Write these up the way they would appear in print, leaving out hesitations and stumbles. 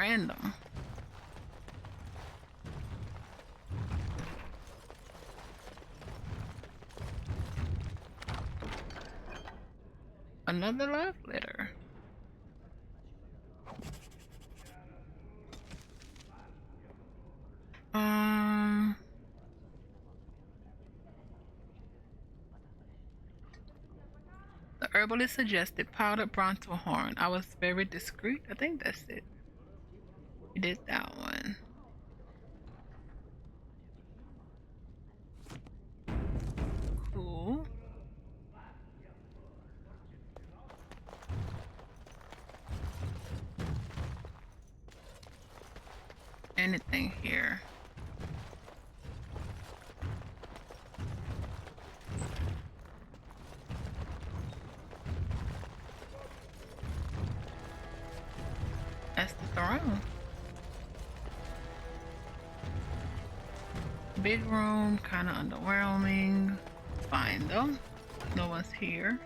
random. Another love letter. The herbalist suggested powdered bronto horn. I was very discreet. I think that's it. We did that one. Cool. Anything here? That's the throne. Big room, kind of underwhelming. Fine though. No one's here.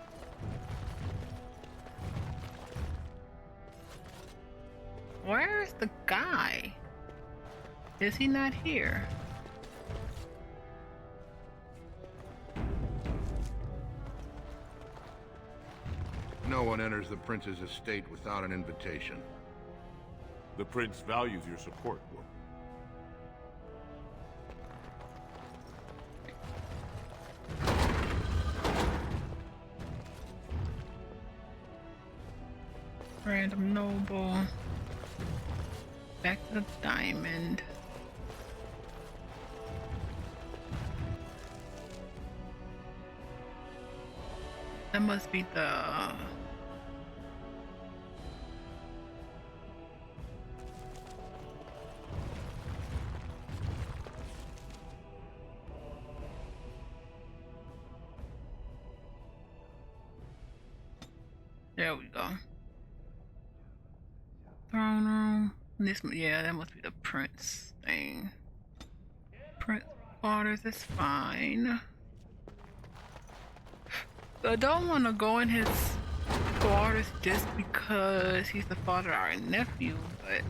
Where's the guy? Is he not here? No one enters the prince's estate without an invitation. The prince values your support, Warden. Random noble. Back to the diamond. That must be the... There we go. Throne room. This, yeah, that must be the prince thing. Prince quarters is fine. I don't want to go in his quarters just because he's the father of our nephew, but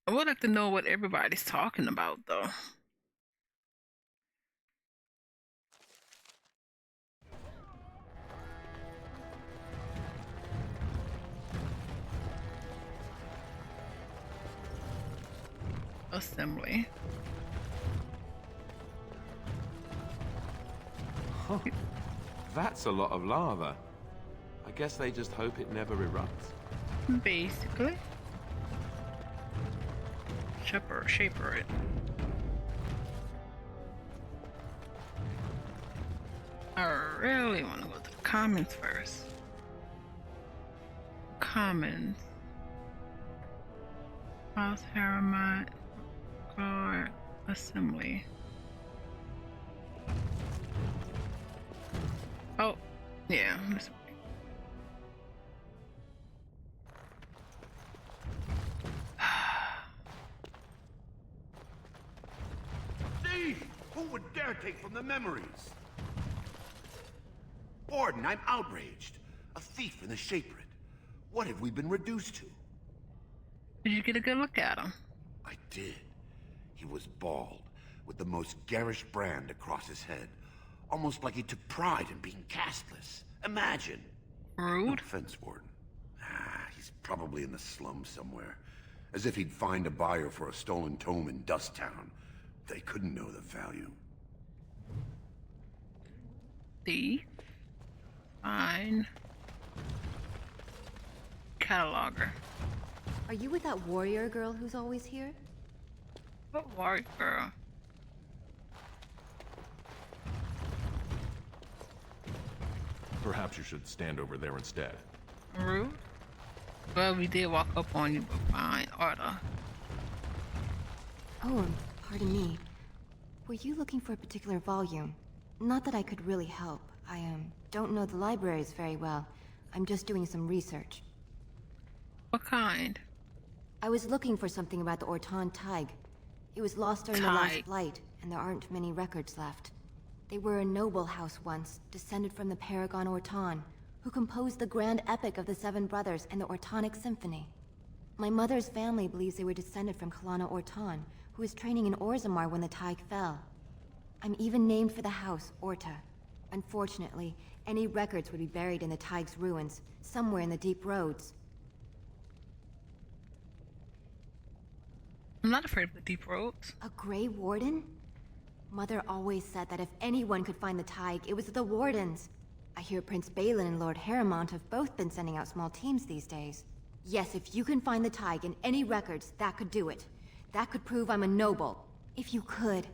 I would like to know what everybody's talking about, though. Assembly. Huh. That's a lot of lava. I guess they just hope it never erupts. Basically. Shaper it. I really want to go to the commons first. Commons. House Harriman. Guard. Assembly. Oh, yeah. Thief! Who would dare take from the memories? Warden, I'm outraged. A thief in the Shapered. What have we been reduced to? Did you get a good look at him? I did. He was bald, with the most garish brand across his head. Almost like he took pride in being castless. Imagine. Rude. No offense, Warden. He's probably in the slums somewhere. As if he'd find a buyer for a stolen tome in Dust Town. They couldn't know the value. Thief. Fine. Cataloger. Are you with that warrior girl who's always here? What warrior girl? Perhaps you should stand over there instead. Rude. Well, we did walk up on you, but fine. Order. Oh, pardon me. Were you looking for a particular volume? Not that I could really help. I don't know the libraries very well. I'm just doing some research. What kind? I was looking for something about the Orton Tig. It was lost during the last blight, and there aren't many records left. They were a noble house once, descended from the Paragon Orton, who composed the grand epic of the Seven Brothers and the Ortonic Symphony. My mother's family believes they were descended from Kalana Orton, who was training in Orzammar when the tide fell. I'm even named for the house, Orta. Unfortunately, any records would be buried in the Tig's ruins, somewhere in the deep roads. I'm not afraid of the deep roads. A Grey Warden? Mother always said that if anyone could find the Tig, it was the Wardens. I hear Prince Balin and Lord Harrimont have both been sending out small teams these days. Yes, if you can find the Tig in any records, that could do it. That could prove I'm a noble. If you could.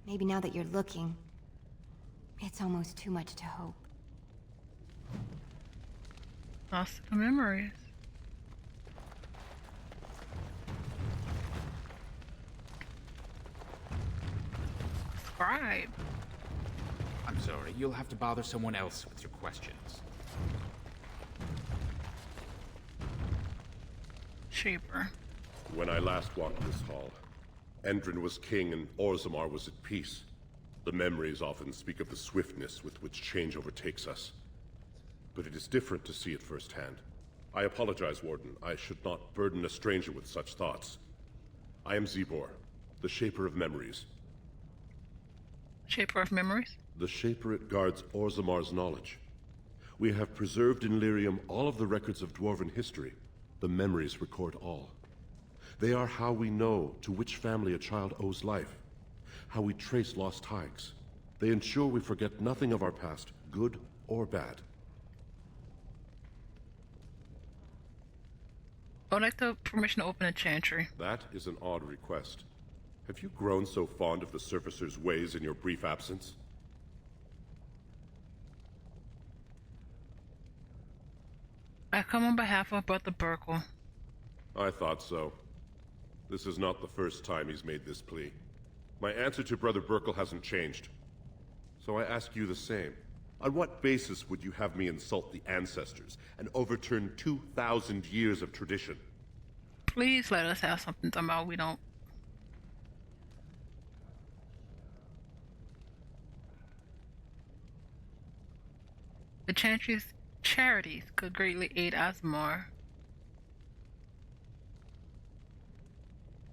Maybe now that you're looking. It's almost too much to hope. Lost the memories. Scribe. I'm sorry, you'll have to bother someone else with your questions. Shaper. When I last walked this hall, Endrin was king and Orzammar was at peace. The memories often speak of the swiftness with which change overtakes us. But it is different to see it firsthand. I apologize, Warden. I should not burden a stranger with such thoughts. I am Zebor, the Shaper of Memories. Shaper of memories? The Shaperate guards Orzammar's knowledge. We have preserved in Lyrium all of the records of Dwarven history. The memories record all. They are how we know to which family a child owes life, how we trace lost Tigs. They ensure we forget nothing of our past, good or bad. I would like the permission to open a chantry. That is an odd request. Have you grown so fond of the Surfacer's ways in your brief absence? I come on behalf of Brother Burkle. I thought so. This is not the first time he's made this plea. My answer to Brother Burkle hasn't changed. So I ask you the same. On what basis would you have me insult the ancestors and overturn 2,000 years of tradition? Please let us have something to talk about. We don't. The chantry's charities could greatly aid Asmar.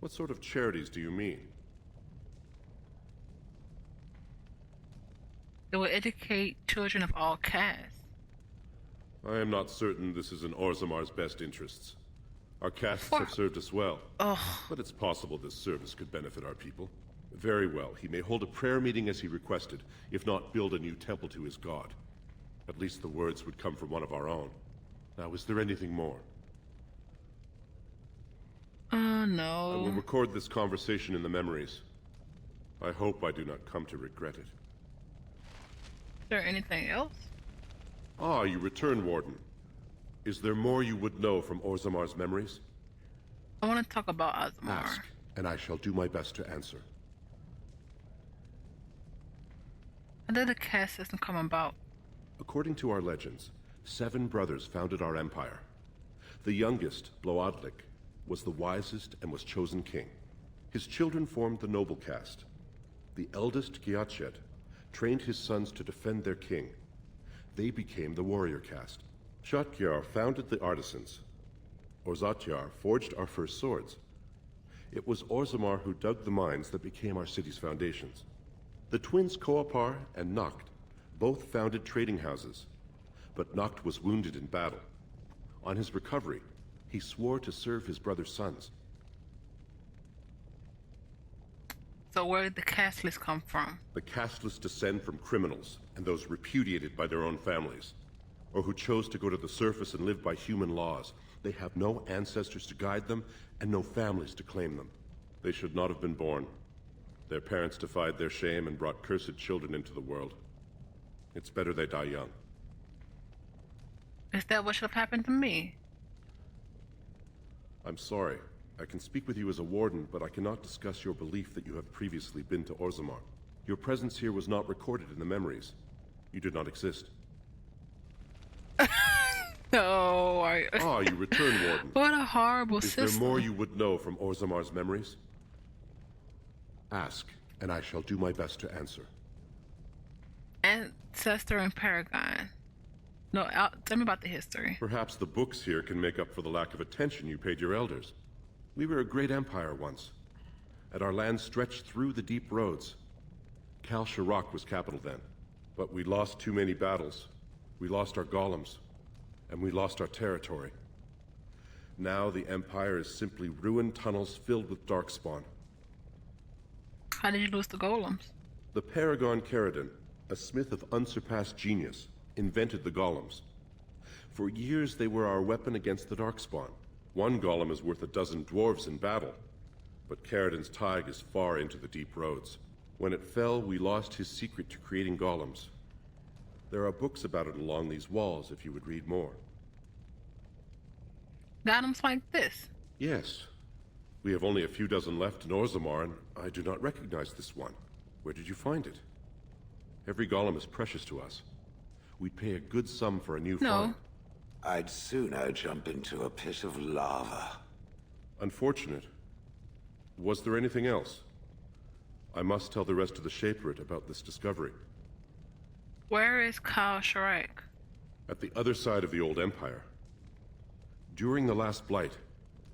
What sort of charities do you mean? It will educate children of all castes. I am not certain this is in Orzammar's best interests. Our castes have served us well, but it's possible this service could benefit our people. Very well, he may hold a prayer meeting as he requested, if not build a new temple to his god. At least the words would come from one of our own. Now, is there anything more? Oh, I will no. record this conversation in the memories. I hope I do not come to regret it. Is there anything else? Ah, you return, Warden. Is there more you would know from Orzammar's memories? I want to talk about Asmar. Ask, and I shall do my best to answer. How did the caste system come about? According to our legends, 7 brothers founded our empire. The youngest, Bloadlik, was the wisest and was chosen king. His children formed the noble caste. The eldest, Giachet, trained his sons to defend their king. They became the warrior caste. Shatkyar founded the artisans. Orzatyar forged our first swords. It was Orzammar who dug the mines that became our city's foundations. The twins Koapar and Noct both founded trading houses, but Noct was wounded in battle. On his recovery, he swore to serve his brother's sons. So where did the caste list come from? The casteless descend from criminals and those repudiated by their own families, or who chose to go to the surface and live by human laws. They have no ancestors to guide them and no families to claim them. They should not have been born. Their parents defied their shame and brought cursed children into the world. It's better they die young. Is that what should have happened to me? I'm sorry. I can speak with you as a warden, but I cannot discuss your belief that you have previously been to Orzammar. Your presence here was not recorded in the memories. You did not exist. No, Ah, you return, Warden. What a horrible Is system. there more you would know from Orzammar's memories? Ask, and I shall do my best to answer. Ancestor and Paragon. No, tell me about the history. Perhaps the books here can make up for the lack of attention you paid your elders. We were a great empire once, and our land stretched through the deep roads. Kal Shirak was capital then, but we lost too many battles. We lost our golems, and we lost our territory. Now the Empire is simply ruined tunnels filled with darkspawn. How did you lose the golems? The Paragon Caridin, a smith of unsurpassed genius, invented the golems. For years they were our weapon against the darkspawn. One golem is worth a dozen dwarves in battle, but Caridin's tide is far into the deep roads. When it fell, we lost his secret to creating golems. There are books about it along these walls if you would read more. Golems like this? Yes. We have only a few dozen left in Orzammar, and I do not recognize this one. Where did you find it? Every golem is precious to us. We'd pay a good sum for a new find. I'd sooner jump into a pit of lava. Unfortunate. Was there anything else? I must tell the rest of the Shaperate about this discovery. Where is Kal Shirak? At the other side of the old empire. During the last blight,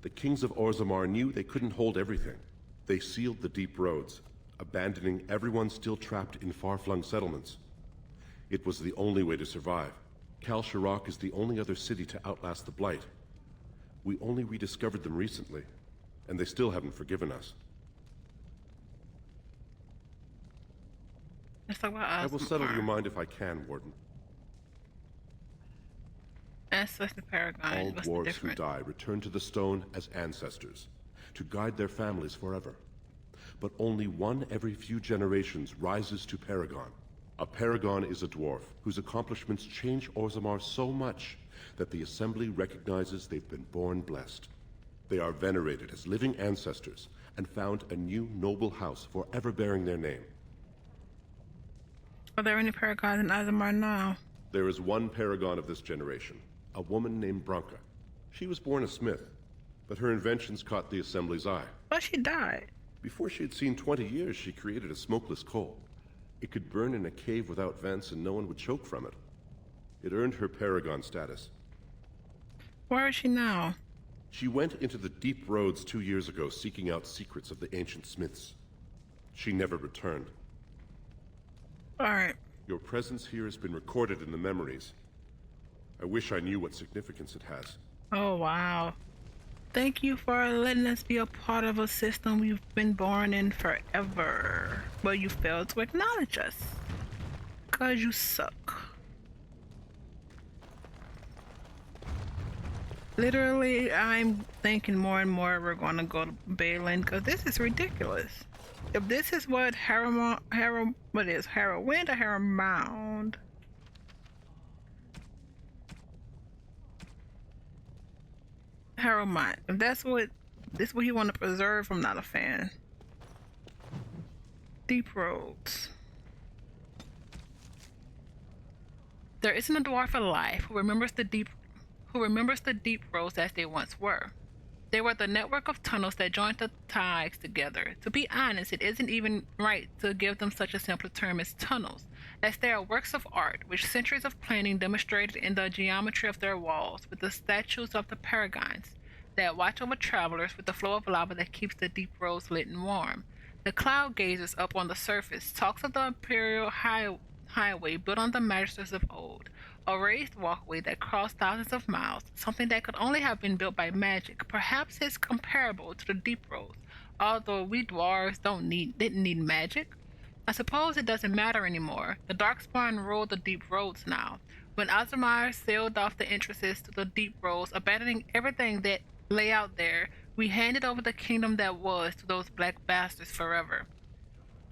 the kings of Orzammar knew they couldn't hold everything. They sealed the deep roads, abandoning everyone still trapped in far-flung settlements. It was the only way to survive. Kal Shirak is the only other city to outlast the blight. We only rediscovered them recently, and they still haven't forgiven us. Let's talk about I will settle your mind if I can, Warden. Ancestor Paragon. All What's the dwarves who difference? die return to the stone as ancestors, to guide their families forever. But only one every few generations rises to Paragon. A Paragon is a dwarf whose accomplishments change Orzammar so much that the Assembly recognizes they've been born blessed. They are venerated as living ancestors and found a new noble house forever bearing their name. Are there any Paragons in Orzammar now? There is one Paragon of this generation, a woman named Branka. She was born a smith, but her inventions caught the Assembly's eye. But she died. Before she had seen 20 years, she created a smokeless coal. It could burn in a cave without vents and no one would choke from it. It earned her Paragon status. Where is she now? She went into the deep roads 2 years ago seeking out secrets of the ancient smiths. She never returned. Alright. Your presence here has been recorded in the memories. I wish I knew what significance it has. Oh, wow. Thank you for letting us be a part of a system we've been born in forever. But you failed to acknowledge us. 'Cause you suck. Literally, I'm thinking more and more we're gonna go to Balin, because this is ridiculous. If this is what Harrowwind or Harrowmound? Harrowmont. If that's what he want to preserve, I'm not a fan. Deep roads. There isn't a dwarf alive who remembers the deep roads as they once were. They were the network of tunnels that joined the tides together. To be honest, it isn't even right to give them such a simple term as tunnels, as they are works of art, with centuries of planning demonstrated in the geometry of their walls, with the statues of the paragons that watch over travelers, with the flow of lava that keeps the deep roads lit and warm. The cloud gazers up on the surface talks of the imperial highway built on the masters of old, a raised walkway that crossed thousands of miles, something that could only have been built by magic. Perhaps it's comparable to the deep roads, although we dwarves didn't need magic. I suppose it doesn't matter anymore. The Darkspawn rule the deep roads now. When Orzammar sealed off the entrances to the deep roads, abandoning everything that lay out there, we handed over the kingdom that was to those black bastards forever.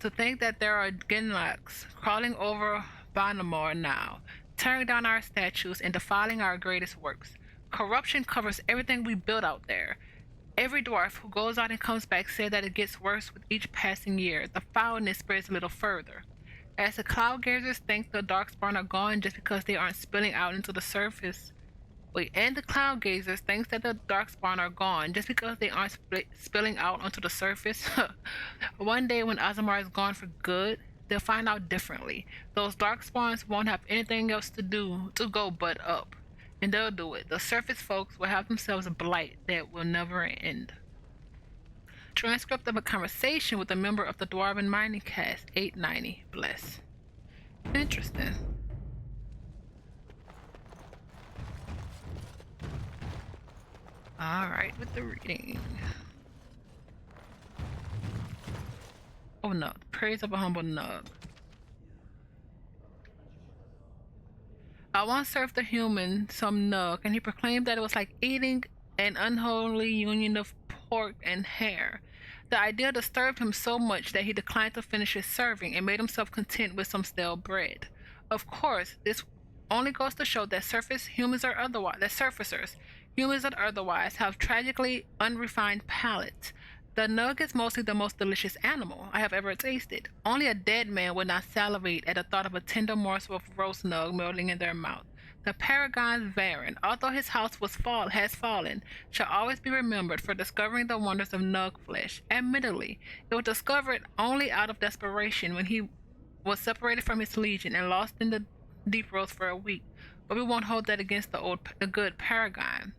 To think that there are Genlocks crawling over Banamor now, tearing down our statues and defiling our greatest works. Corruption covers everything we built out there. Every dwarf who goes out and comes back said that it gets worse with each passing year. The foulness spreads a little further. As the cloud gazers think the Darkspawn are gone just because they aren't spilling out into the surface. And the cloud gazers thinks that the Darkspawn are gone just because they aren't spilling out onto the surface. One day when Orzammar is gone for good, they'll find out differently. Those darkspawns won't have anything else to do to go but up. And they'll do it. The surface folks will have themselves a blight that will never end. Transcript of a conversation with a member of the Dwarven Mining Cast, 890. Bless. Interesting. Alright, with the reading. Oh no, praise of a humble nug. I once served a human some nug, and he proclaimed that it was like eating an unholy union of pork and hair. The idea disturbed him so much that he declined to finish his serving and made himself content with some stale bread. Of course, this only goes to show that surfacers, humans or otherwise, have tragically unrefined palates. The nug is mostly the most delicious animal I have ever tasted. Only a dead man would not salivate at the thought of a tender morsel of roast nug melting in their mouth. The Paragon's Varan, although his house has fallen, shall always be remembered for discovering the wonders of nug flesh. Admittedly, it was discovered only out of desperation when he was separated from his legion and lost in the deep roads for a week, but we won't hold that against the good Paragon.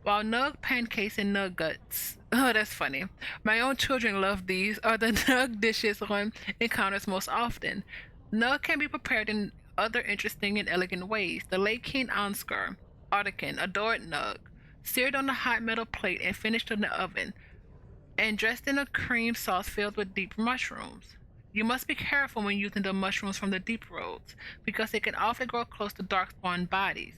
While nug pancakes and nug guts, oh that's funny, my own children love these, are the nug dishes one encounters most often. Nug can be prepared in other interesting and elegant ways. The late King Ansgar, Artican, adored nug, seared on a hot metal plate and finished in the oven, and dressed in a cream sauce filled with deep mushrooms. You must be careful when using the mushrooms from the deep roads, because they can often grow close to darkspawn bodies.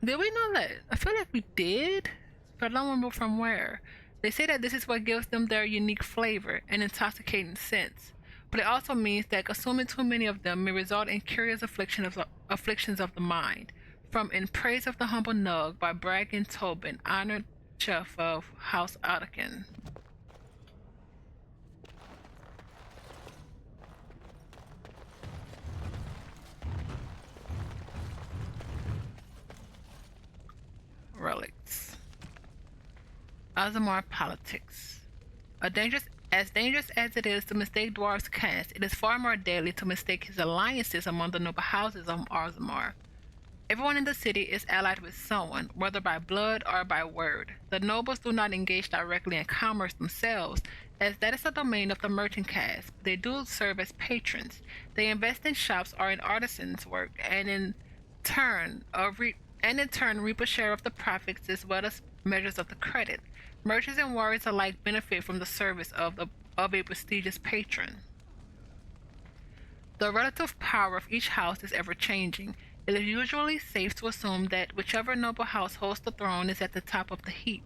Did we know that? I feel like we did, but I don't remember from where. They say that this is what gives them their unique flavor and intoxicating scents, but it also means that consuming too many of them may result in curious afflictions of the mind. From In Praise of the Humble Nug by Bragan Tobin, honored chef of House Ottokin. Relics. Aasimar politics. As dangerous as it is to mistake Dwarf's caste, it is far more deadly to mistake his alliances among the noble houses of Aasimar. Everyone in the city is allied with someone, whether by blood or by word. The nobles do not engage directly in commerce themselves, as that is the domain of the merchant caste. They do serve as patrons. They invest in shops or in artisans' work, and in turn reap a share of the profits as well as measures of the credit. Merchants and warriors alike benefit from the service of a prestigious patron. The relative power of each house is ever changing. It is usually safe to assume that whichever noble house holds the throne is at the top of the heap.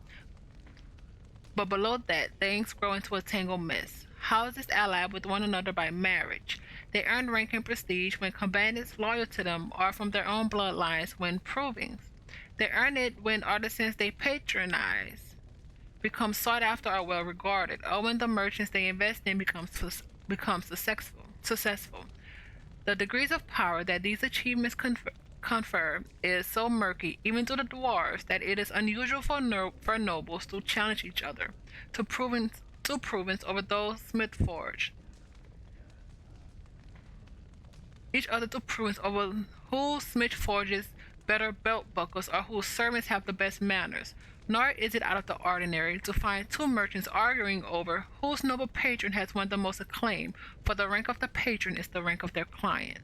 But below that, things grow into a tangled mess. Houses allied with one another by marriage. They earn rank and prestige when combatants loyal to them or from their own bloodlines when proving. They earn it when artisans they patronize become sought after or well regarded, or when the merchants they invest in become successful. The degrees of power that these achievements confer is so murky, even to the dwarves, that it is unusual for nobles to challenge each other to provings over those smith forged. Each other to prove over whose smith forges better belt buckles or whose servants have the best manners. Nor is it out of the ordinary to find two merchants arguing over whose noble patron has won the most acclaim, for the rank of the patron is the rank of their client.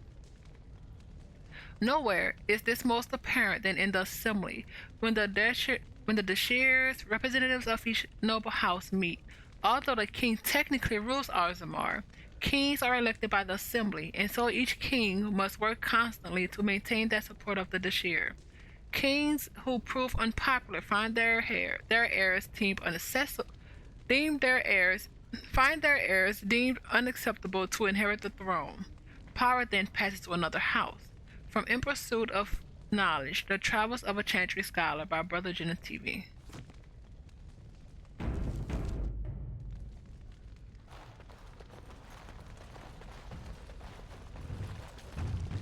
Nowhere is this most apparent than in the assembly, when the Dashirs, representatives of each noble house, meet. Although the king technically rules Aasimar, kings are elected by the assembly, and so each king must work constantly to maintain that support of the Dashir. Kings who prove unpopular find their heirs deemed unacceptable to inherit the throne. Power then passes to another house. From In Pursuit of Knowledge, The Travels of a Chantry Scholar by Brother Genetivi.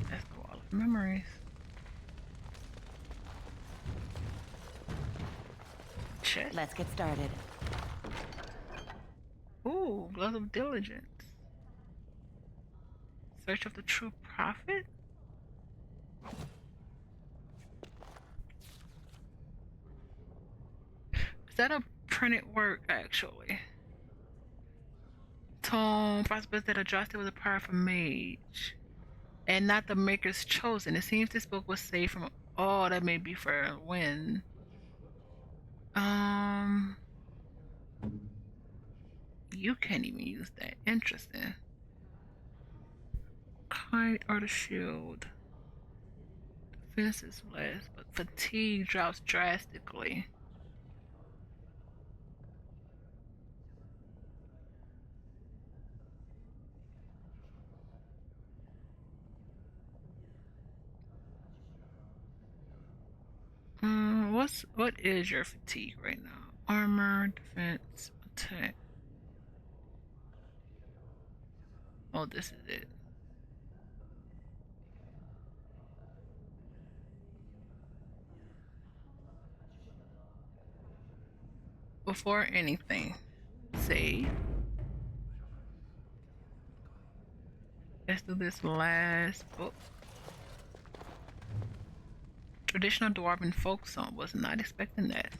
That's the Wall of Memories. Shit. Let's get started. Ooh. Ooh, Gloves of Diligence. Search of the True Prophet? Is that a printed work, actually? Tome, possibilities that adjusted with a powerful mage. And not the maker's chosen. It seems this book was saved from all that may be for when. You can't even use that. Interesting. Kite or the shield. Defense is less, but fatigue drops drastically. What is your fatigue right now? Armor, defense, attack. Oh, this is it. Before anything, save. Let's do this last book. Traditional dwarven folk song. Was not expecting that.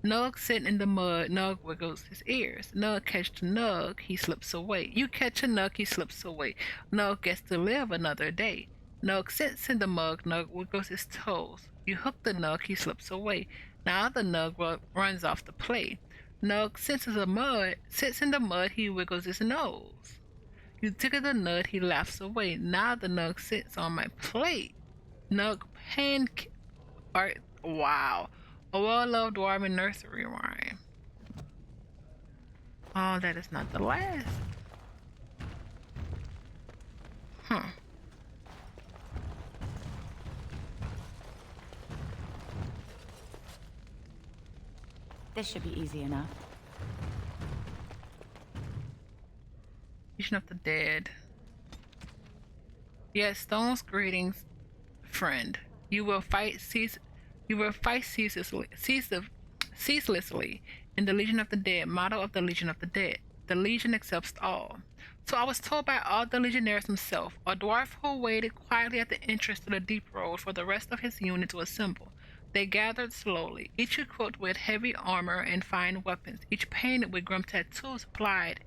Nug sitting in the mud. Nug wiggles his ears. Nug catch the nug. He slips away. You catch a nug. He slips away. Nug gets to live another day. Nug sits in the mud. Nug wiggles his toes. You hook the nug. He slips away. Now the nug runs off to play. Nug sits in the mud. He wiggles his nose. You tickle the nug. He laughs away. Now the nug sits on my plate. Nug art. Wow. A well-loved dwarven nursery rhyme. Oh, that is not the last. This should be easy enough. Legion of the Dead. Yes, Stone's greetings, friend. You will fight ceaselessly in the Legion of the Dead, motto of the Legion of the Dead. The Legion accepts all. So I was told by all the legionnaires himself, a dwarf who waited quietly at the entrance to the deep road for the rest of his unit to assemble. They gathered slowly, each equipped with heavy armor and fine weapons, each painted with grim tattoos applied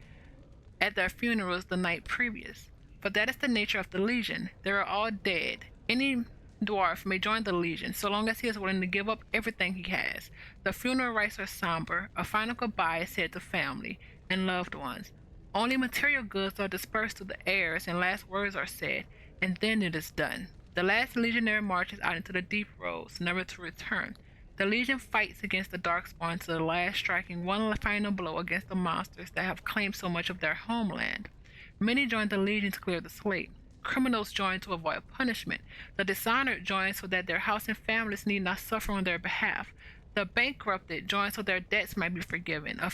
at their funerals the night previous. For that is the nature of the Legion. They are all dead. Any dwarf may join the Legion, so long as he is willing to give up everything he has. The funeral rites are somber. A final goodbye is said to family and loved ones. Only material goods are dispersed to the heirs, and last words are said, and then it is done. The last legionary marches out into the deep roads, never to return. The Legion fights against the Darkspawn to the last, striking one final blow against the monsters that have claimed so much of their homeland. Many join the Legion to clear the slate. Criminals join to avoid punishment. The dishonored join so that their house and families need not suffer on their behalf. The bankrupted join so their debts might be forgiven. A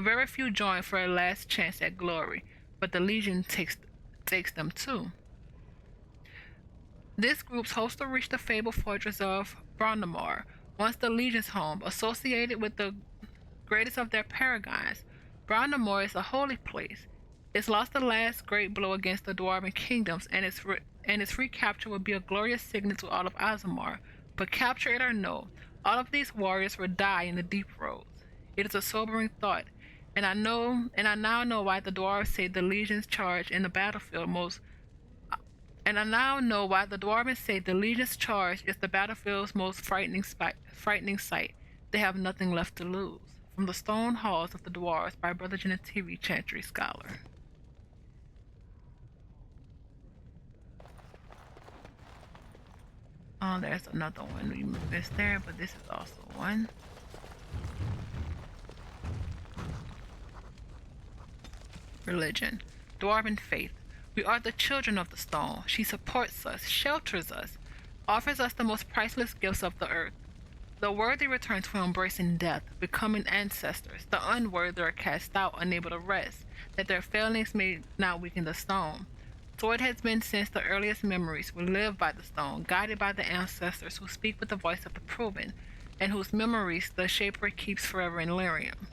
very few join for a last chance at glory, but the Legion takes them too. This group's hopes to reach the fabled fortress of Brandamore, once the Legion's home, associated with the greatest of their paragons. Brandamore is a holy place. It's lost the last great blow against the Dwarven kingdoms, and its recapture will be a glorious signal to all of Azamar. But capture it or no, all of these warriors will die in the deep roads. It is a sobering thought, and I now know why the dwarves say the Legion's charge in the battlefield And I now know why the Dwarven say the Legion's charge is the battlefield's most frightening sight. They have nothing left to lose. From the Stone Halls of the Dwarves by Brother Genetivi, Chantry Scholar. Oh, there's another one we missed there, but this is also one. Religion. Dwarven faith. We are the children of the stone. She supports us, shelters us, offers us the most priceless gifts of the earth. The worthy return to embracing death, becoming ancestors. The unworthy are cast out, unable to rest, that their failings may not weaken the stone. So it has been since the earliest memories. We live by the stone, guided by the ancestors who speak with the voice of the proven, and whose memories the Shaper keeps forever in lyrium.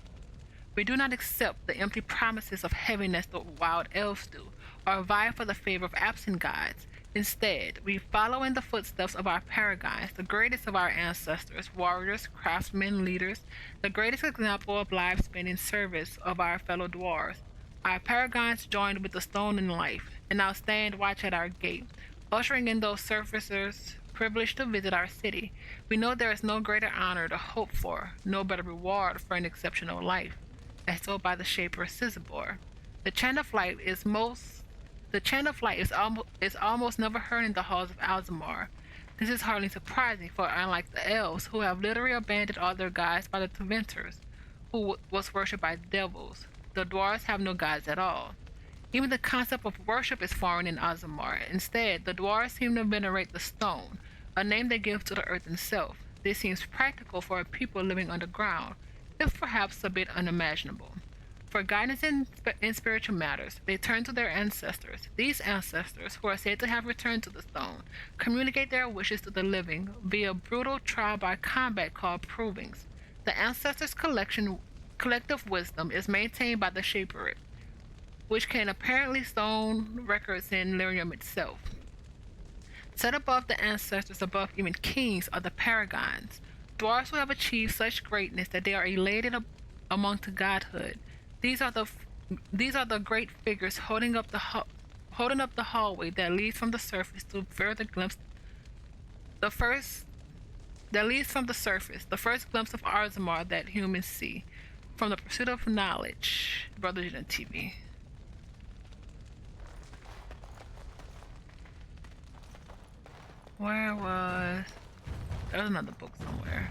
We do not accept the empty promises of heaven as the wild elves do, or vie for the favor of absent gods. Instead, we follow in the footsteps of our paragons, the greatest of our ancestors, warriors, craftsmen, leaders, the greatest example of life spent in service of our fellow dwarves. Our paragons joined with the stone in life, and now stand watch at our gate, ushering in those surfacers privileged to visit our city. We know there is no greater honor to hope for, no better reward for an exceptional life, as told by the Shaper Sizabor. The chant of light is almost never heard in the halls of Alzamar. This is hardly surprising, for unlike the elves, who have literally abandoned all their gods by the Teventers, who was worshipped by devils, the dwarves have no gods at all. Even the concept of worship is foreign in Ozamar. Instead, the dwarves seem to venerate the stone, a name they give to the earth itself. This seems practical for a people living underground, if perhaps a bit unimaginable. For guidance in spiritual matters, they turn to their ancestors. These ancestors, who are said to have returned to the stone, communicate their wishes to the living via brutal trial by combat called provings. The ancestors' collective wisdom is maintained by the Shaperate, which can apparently stone records in Lyrium itself. Set above the ancestors, above even kings, are the paragons, dwarves who have achieved such greatness that they are elated among to godhood. These are the great figures holding up the hallway that leads from the surface to further glimpse the first glimpse of Arzamar that humans see. From the pursuit of knowledge, Brother Gina TV. There's another book somewhere.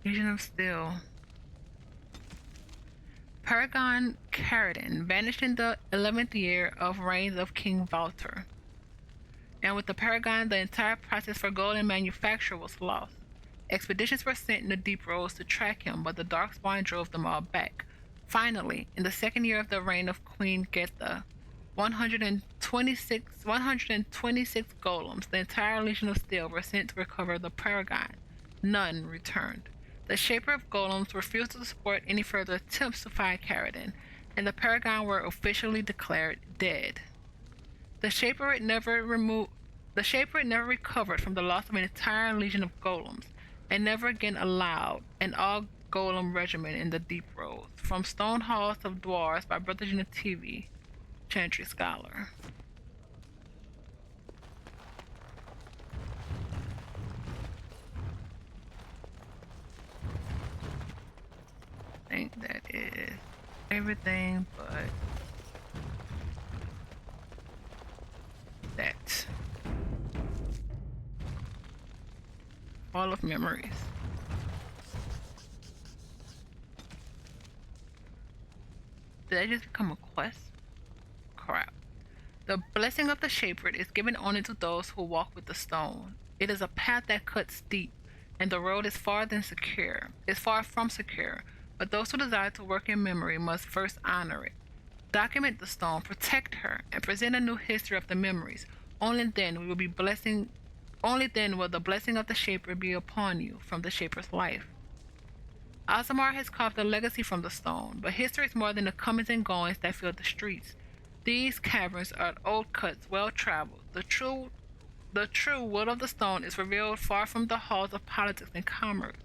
Legion of Steel. Paragon Caridin vanished in the 11th year of reign of King Valter. And with the Paragon, the entire process for golden manufacture was lost. Expeditions were sent in the deep roads to track him, but the Darkspawn drove them all back. Finally, in the second year of the reign of Queen Getha, 126 golems, the entire Legion of Steel, were sent to recover the Paragon. None returned. The Shaper of Golems refused to support any further attempts to find Caridin, and the Paragon were officially declared dead. The Shaper never recovered from the loss of an entire legion of golems, and never again allowed an all-golem regiment in the deep roads. From Stone Halls of Dwarves by Brother Gina TV, Chantry Scholar. I think that is everything but that. All of memories. Did I just become a quest? Crap. The blessing of the Shaper is given only to those who walk with the stone. It is a path that cuts deep, and the road is far from secure, but those who desire to work in memory must first honor it. Document the stone, protect her, and present a new history of the memories. Only then will the blessing of the Shaper be upon you from the Shaper's life. Ozamar has carved a legacy from the stone, but history is more than the comings and goings that fill the streets. These caverns are old cuts, well traveled. The true will of the stone is revealed far from the halls of politics and commerce.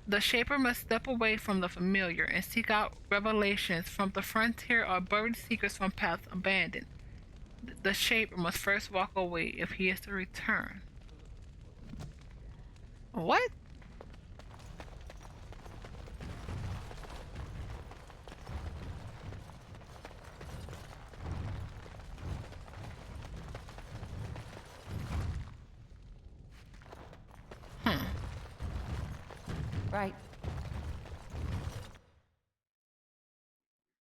The Shaper must step away from the familiar and seek out revelations from the frontier or buried secrets from paths abandoned. The Shaper must first walk away if he is to return. What? Right.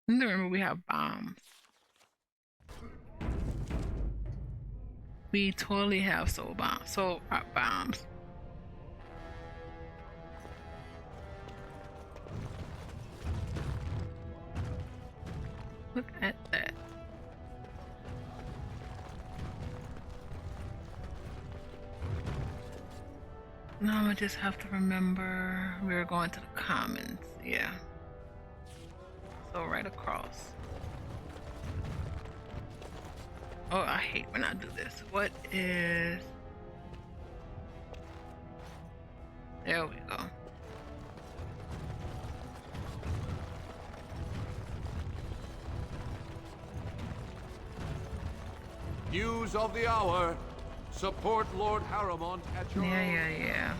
Remember, we have bombs. We totally have soul rock bombs. Look at that. Now I just have to remember we're going to the commons. Yeah. So right across. Oh, I hate when I do this. What is... There we go. News of the hour. Support Lord Harrowmont at your Yeah.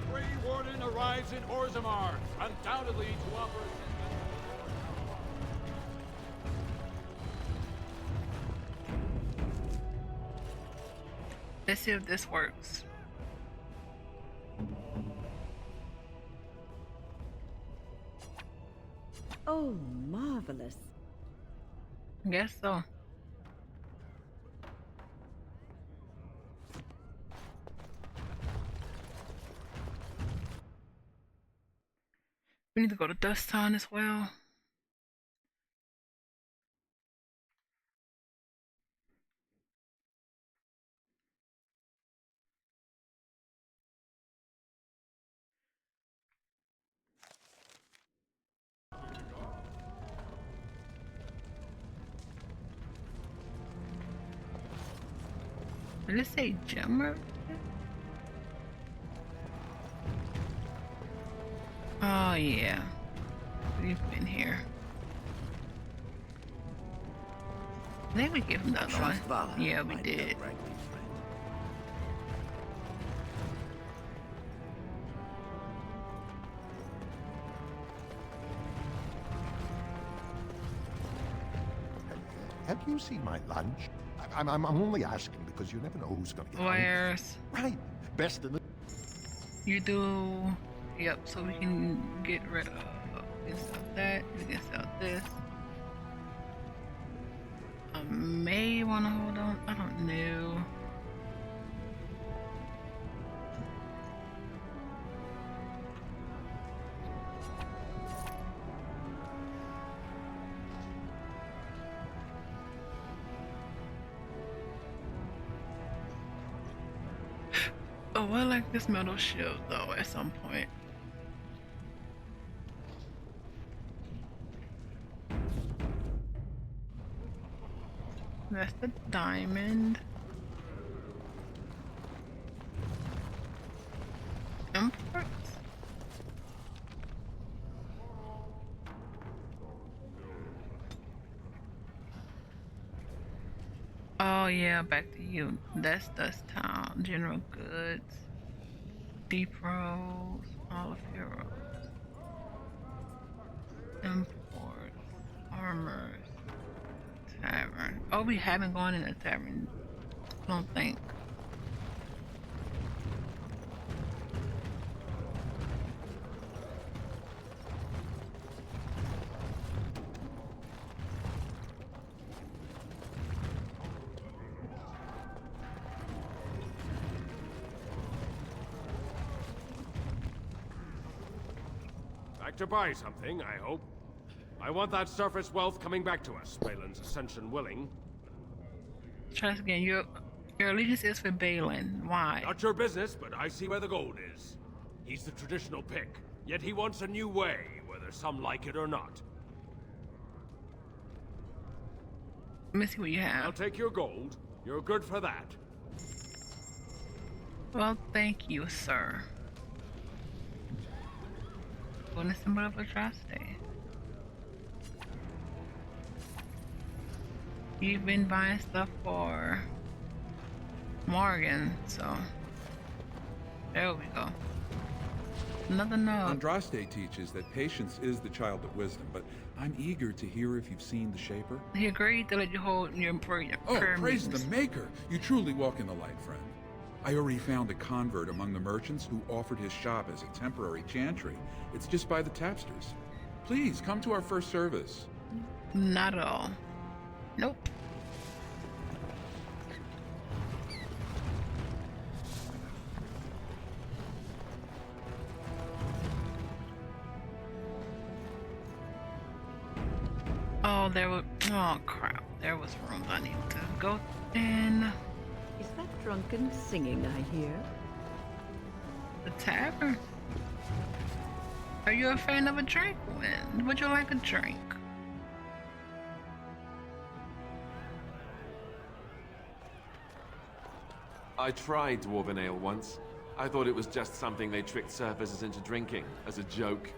Grey Warden arrives in Orzammar, undoubtedly to offer Let's see if this works. Oh, marvelous. Guess so. We need to go to Dust Town as well. Did it say Gemmer? Oh yeah, we've been here. I think we gave him the other one. Yeah, we did. Have you seen my lunch? I'm only asking because you never know who's going to get Where's hungry. Right. Best in the... you do? Yep. So we can get rid of that. We can sell this. I may want to hold on. I don't know. Oh, I like this metal shield though at some point. That's the diamond. Imports. Oh yeah, back to you. That's Dust Town. General goods. Deep Rose. Olive Heroes. Imports. Armors. Tavern. Oh, we haven't gone in a tavern. I don't think. back to buy something, I hope. I want that surface wealth coming back to us, Balin's ascension willing. Try this again. Your allegiance is for Balin. Why? Not your business, but I see where the gold is. He's the traditional pick, yet he wants a new way, whether some like it or not. Let me see what you have. I'll take your gold. You're good for that. Well, thank you, sir. Bonus symbol of atrocity. You've been buying stuff for Morgan, so there we go. Another note. Andraste teaches that patience is the child of wisdom, but I'm eager to hear if you've seen the Shaper. He agreed to let you hold your prayer. Oh, praise the Maker! You truly walk in the light, friend. I already found a convert among the merchants who offered his shop as a temporary chantry. It's just by the tapsters. Please, come to our first service. Not at all. Nope. Oh, there was. Oh crap! There was rooms I need to go in. Is that drunken singing I hear? The tavern. Are you a fan of a drink? Would you like a drink? I tried Dwarven Ale once. I thought it was just something they tricked surfacers into drinking, as a joke.